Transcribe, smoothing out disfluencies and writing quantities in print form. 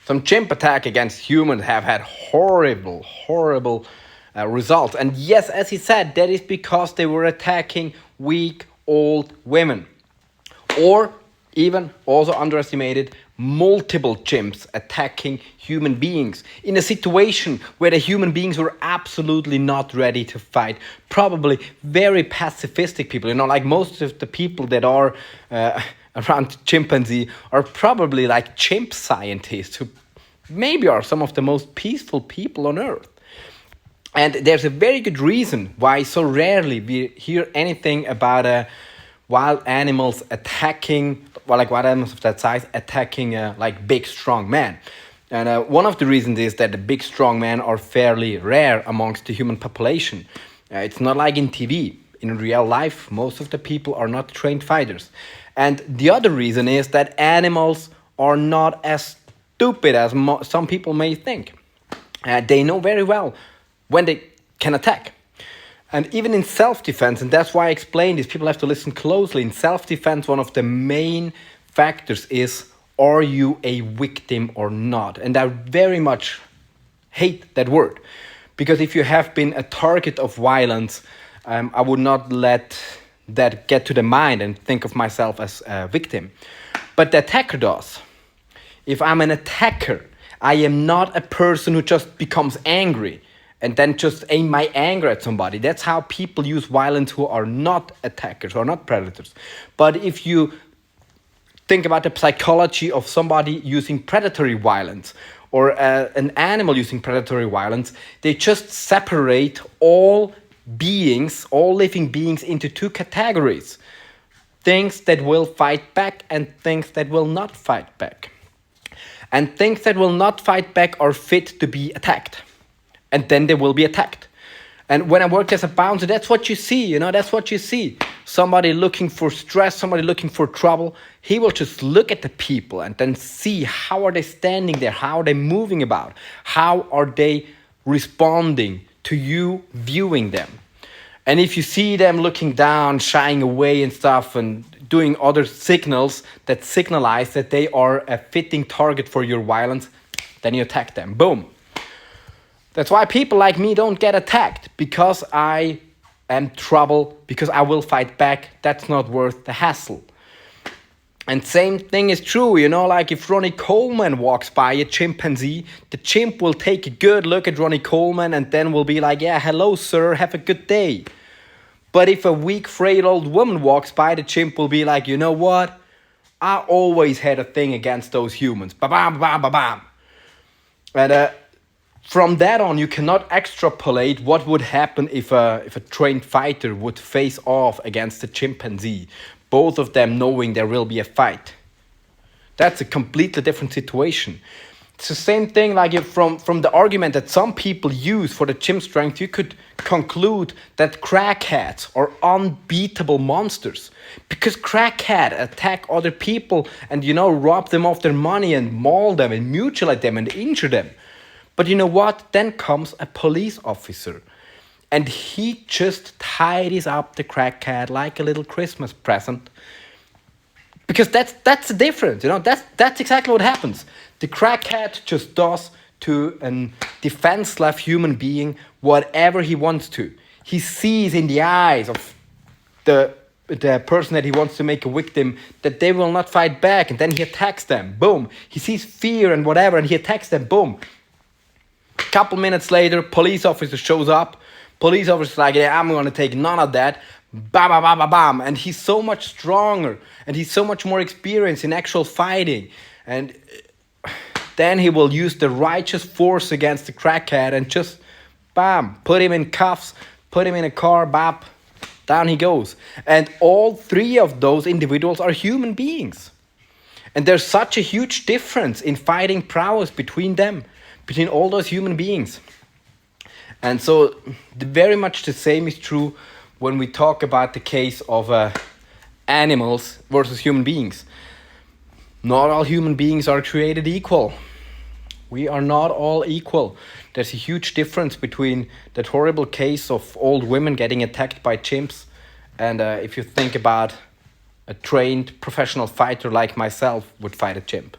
Some chimp attack against humans have had horrible results. And yes, as he said, that is because they were attacking weak old women. Or even also underestimated multiple chimps attacking human beings in a situation where the human beings were absolutely not ready to fight. Probably very pacifistic people, like most of the people that are around chimpanzee are probably like chimp scientists who maybe are some of the most peaceful people on earth. And there's a very good reason why so rarely we hear anything about wild animals attacking, wild animals of that size attacking like big strong men. And one of the reasons is that the big strong men are fairly rare amongst the human population. It's not like in TV. In real life, most of the people are not trained fighters. And the other reason is that animals are not as stupid as some people may think. They know very well when they can attack. And even in self-defense, and that's why I explained this, people have to listen closely. In self-defense, one of the main factors is, are you a victim or not? And I very much hate that word. Because if you have been a target of violence, I would not let that get to the mind and think of myself as a victim. But the attacker does. If I'm an attacker, I am not a person who just becomes angry and then just aim my anger at somebody. That's how people use violence who are not attackers, who are not predators. But if you think about the psychology of somebody using predatory violence or an animal using predatory violence, they just separate all beings, all living beings into two categories. Things that will fight back and things that will not fight back. And things that will not fight back are fit to be attacked. And then they will be attacked. And when I worked as a bouncer, that's what you see, that's what you see. Somebody looking for stress, somebody looking for trouble, he will just look at the people and then see how are they standing there, how are they moving about, how are they responding to you viewing them. And if you see them looking down, shying away and stuff and doing other signals that signalize that they are a fitting target for your violence, then you attack them. Boom. That's why people like me don't get attacked, because I am trouble, because I will fight back. That's not worth the hassle. And same thing is true, like if Ronnie Coleman walks by a chimpanzee, the chimp will take a good look at Ronnie Coleman and then will be like, yeah, hello, sir, have a good day. But if a weak, frail old woman walks by, the chimp will be like, you know what? I always had a thing against those humans. Ba-bam, ba-bam, ba-bam. And from that on, you cannot extrapolate what would happen if a trained fighter would face off against a chimpanzee, both of them knowing there will be a fight. That's a completely different situation. It's the same thing like if from the argument that some people use for the chimp strength, you could conclude that crackheads are unbeatable monsters. Because crackheads attack other people and, rob them of their money and maul them and mutilate them and injure them. But you know what? Then comes a police officer. And he just tidies up the crackhead like a little Christmas present. Because that's the difference, That's exactly what happens. The crackhead just does to a defenseless human being whatever he wants to. He sees in the eyes of the person that he wants to make a victim that they will not fight back, and then he attacks them. Boom. He sees fear and whatever, and he attacks them. Boom. Couple minutes later, police officer shows up. Police officer's like, yeah, I'm going to take none of that. Bam, bam, bam, bam, bam. And he's so much stronger. And he's so much more experienced in actual fighting. And then he will use the righteous force against the crackhead and just, bam, put him in cuffs, put him in a car, bap, down he goes. And all three of those individuals are human beings. And there's such a huge difference in fighting prowess between them, between all those human beings. And so very much the same is true when we talk about the case of animals versus human beings. Not all human beings are created equal. We are not all equal. There's a huge difference between that horrible case of old women getting attacked by chimps and if you think about a trained professional fighter like myself would fight a chimp.